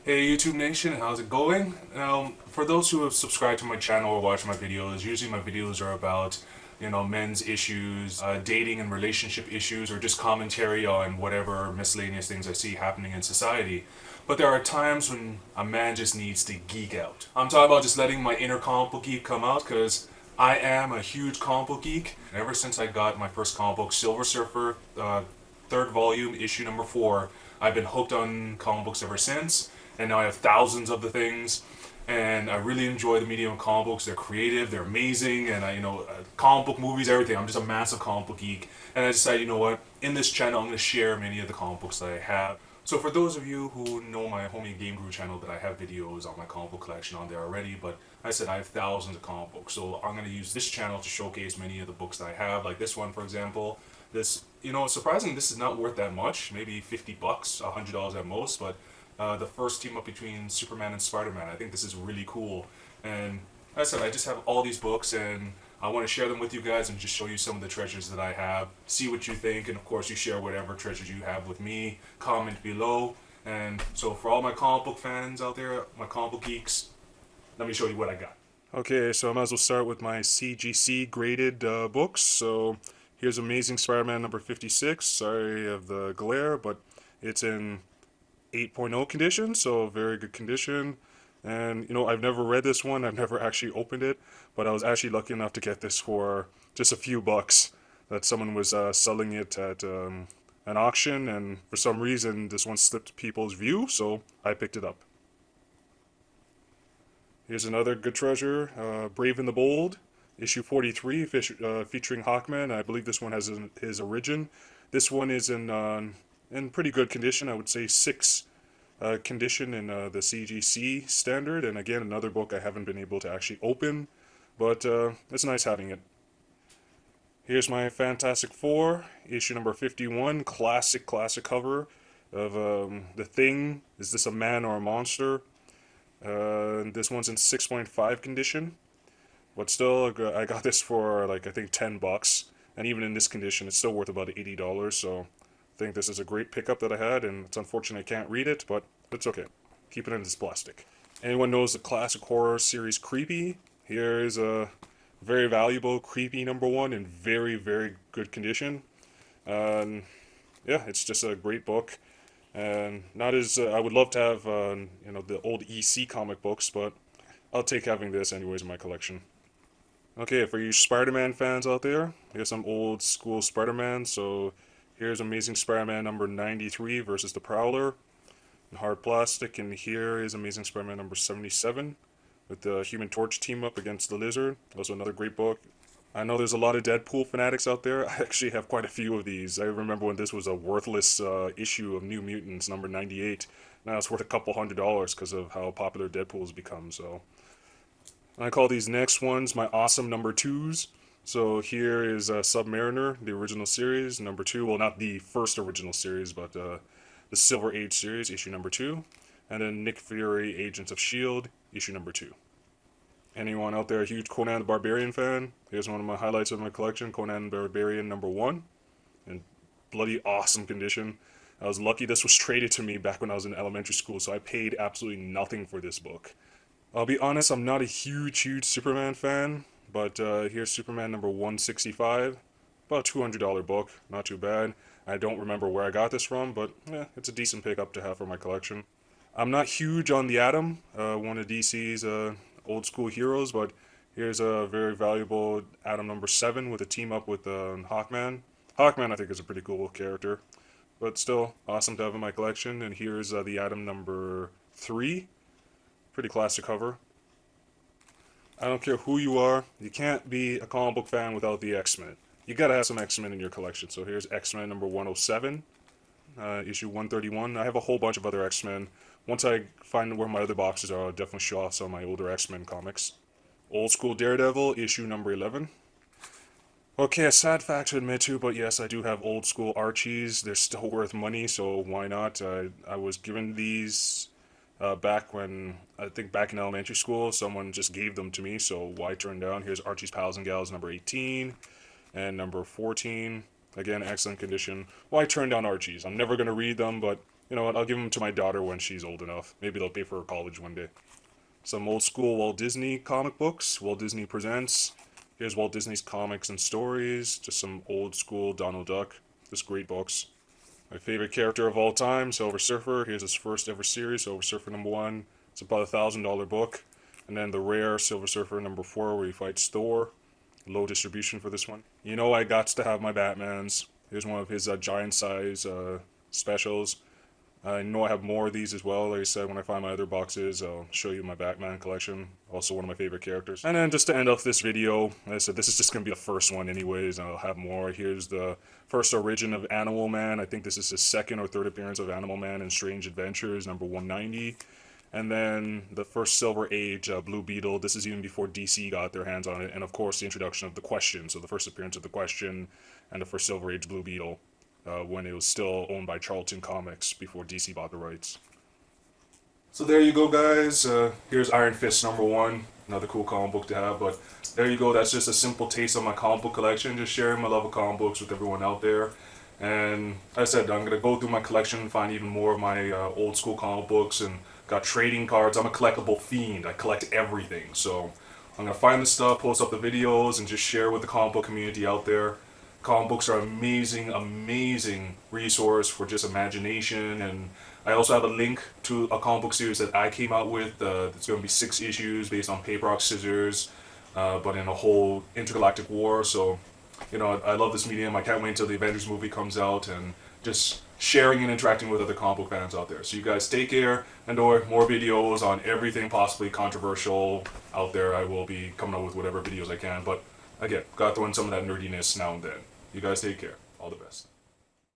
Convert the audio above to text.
Hey YouTube Nation, how's it going? Now, for those who have subscribed to my channel or watch my videos, usually my videos are about, men's issues, dating and relationship issues, or just commentary on whatever miscellaneous things I see happening in society. But there are times when a man just needs to geek out. I'm talking about just letting my inner comic book geek come out, because I am a huge comic book geek. Ever since I got my first comic book, Silver Surfer, third volume, issue number 4, I've been hooked on comic books ever since, and now I have thousands of the things. And I really enjoy the medium of comic books. They're creative, they're amazing, and comic book movies, everything. I'm just a massive comic book geek, and I decided, you know what? In this channel, I'm going to share many of the comic books that I have. So for those of you who know my homie Game Guru channel, that I have videos on my comic book collection on there already, but I said I have thousands of comic books, so I'm going to use this channel to showcase many of the books that I have, like this one, for example. This, surprisingly, this is not worth that much, maybe 50 bucks, $100 at most, but the first team up between Superman and Spider-Man. I think this is really cool. And like I said, I just have all these books, and I want to share them with you guys and just show you some of the treasures that I have. See what you think, and of course you share whatever treasures you have with me. Comment below. And so for all my comic book fans out there, my comic book geeks, let me show you what I got. Okay, so I might as well start with my CGC graded books. So here's Amazing Spider-Man number 56. Sorry of the glare, but it's in 8.0 condition, so very good condition. And I've never read this one, I've never actually opened it, but I was actually lucky enough to get this for just a few bucks. That someone was selling it at an auction, and for some reason this one slipped people's view, so I picked it up. Here's another good treasure, Brave and the Bold, issue 43, featuring Hawkman. I believe this one has his origin. This one is in pretty good condition. I would say 6 condition in the CGC standard, and again, another book I haven't been able to actually open, but it's nice having it. Here's my Fantastic Four, issue number 51, classic cover of The Thing. Is this a man or a monster? This one's in 6.5 condition, but still, I got this for like I think 10 bucks, and even in this condition, it's still worth about $80. So I think this is a great pickup that I had, and it's unfortunate I can't read it, but it's okay. Keep it in this plastic. Anyone knows the classic horror series Creepy? Here is a very valuable Creepy number 1 in very, very good condition. Yeah, it's just a great book. And not as I would love to have, the old EC comic books, but I'll take having this anyways in my collection. Okay, for you Spider-Man fans out there, here's some old school Spider-Man. So here's Amazing Spider-Man number 93 versus the Prowler in hard plastic, and here is Amazing Spider-Man number 77 with the Human Torch team up against the Lizard. Also another great book. I know there's a lot of Deadpool fanatics out there. I actually have quite a few of these. I remember when this was a worthless issue of New Mutants number 98. Now it's worth a couple $100 because of how popular Deadpool has become. So I call these next ones my awesome number 2s. So here is Submariner, the original series, number 2. Well, not the first original series, but the Silver Age series, issue number 2. And then Nick Fury, Agents of S.H.I.E.L.D., issue number 2. Anyone out there a huge Conan the Barbarian fan? Here's one of my highlights of my collection, Conan the Barbarian number 1. In bloody awesome condition. I was lucky this was traded to me back when I was in elementary school, so I paid absolutely nothing for this book. I'll be honest, I'm not a huge Superman fan, but here's Superman number 165. About a $200 book, not too bad. I don't remember where I got this from, but it's a decent pickup to have for my collection. I'm not huge on the Atom, one of DC's old school heroes, but here's a very valuable Atom number 7 with a team up with Hawkman. Hawkman I think is a pretty cool character, but still awesome to have in my collection. And here's the Atom number 3. Pretty classic cover. I don't care who you are, you can't be a comic book fan without the X-Men. You gotta have some X-Men in your collection. So here's X-Men number 107, issue 131. I have a whole bunch of other X-Men. Once I find where my other boxes are, I'll definitely show off some of my older X-Men comics. Old school Daredevil, issue number 11. Okay, a sad fact to admit to, but yes, I do have old school Archies. They're still worth money, so why not? I was given these back when, I think back in elementary school, someone just gave them to me, so why turn down? Here's Archie's Pals and Gals number 18 and number 14. Again, excellent condition. Why turn down Archies? I'm never going to read them, but You know what? I'll give them to my daughter when she's old enough. Maybe they'll pay for her college one day. Some old school Walt Disney comic books. Walt Disney Presents. Here's Walt Disney's comics and stories. Just some old school Donald Duck. Just great books. My favorite character of all time, Silver Surfer. Here's his first ever series, Silver Surfer #1. It's about $1,000 book. And then the rare Silver Surfer #4 where he fights Thor. Low distribution for this one. You know I got to have my Batmans. Here's one of his giant size specials. I know I have more of these as well. Like I said, when I find my other boxes, I'll show you my Batman collection. Also one of my favorite characters. And then just to end off this video, like I said, this is just going to be the first one anyways. I'll have more. Here's the first origin of Animal Man. I think this is his second or third appearance of Animal Man in Strange Adventures, number 190. And then the first Silver Age, Blue Beetle. This is even before DC got their hands on it. And of course, the introduction of the Question. So the first appearance of the Question and the first Silver Age Blue Beetle. When it was still owned by Charlton Comics before DC bought the rights. So there you go, guys. Here's Iron Fist #1, another cool comic book to have. But there you go. That's just a simple taste of my comic book collection. Just sharing my love of comic books with everyone out there. And like I said, I'm gonna go through my collection and find even more of my old school comic books, and got trading cards. I'm a collectible fiend. I collect everything. So I'm gonna find the stuff, post up the videos, and just share with the comic book community out there. Comic books are amazing, amazing resource for just imagination. And I also have a link to a comic book series that I came out with. It's going to be 6 issues based on paper, rock, scissors, but in a whole intergalactic war. So, you know, I love this medium. I can't wait until the Avengers movie comes out, and just sharing and interacting with other comic book fans out there. So you guys take care, and more videos on everything possibly controversial out there. I will be coming up with whatever videos I can, but again, gotta throw in some of that nerdiness now and then. You guys take care. All the best.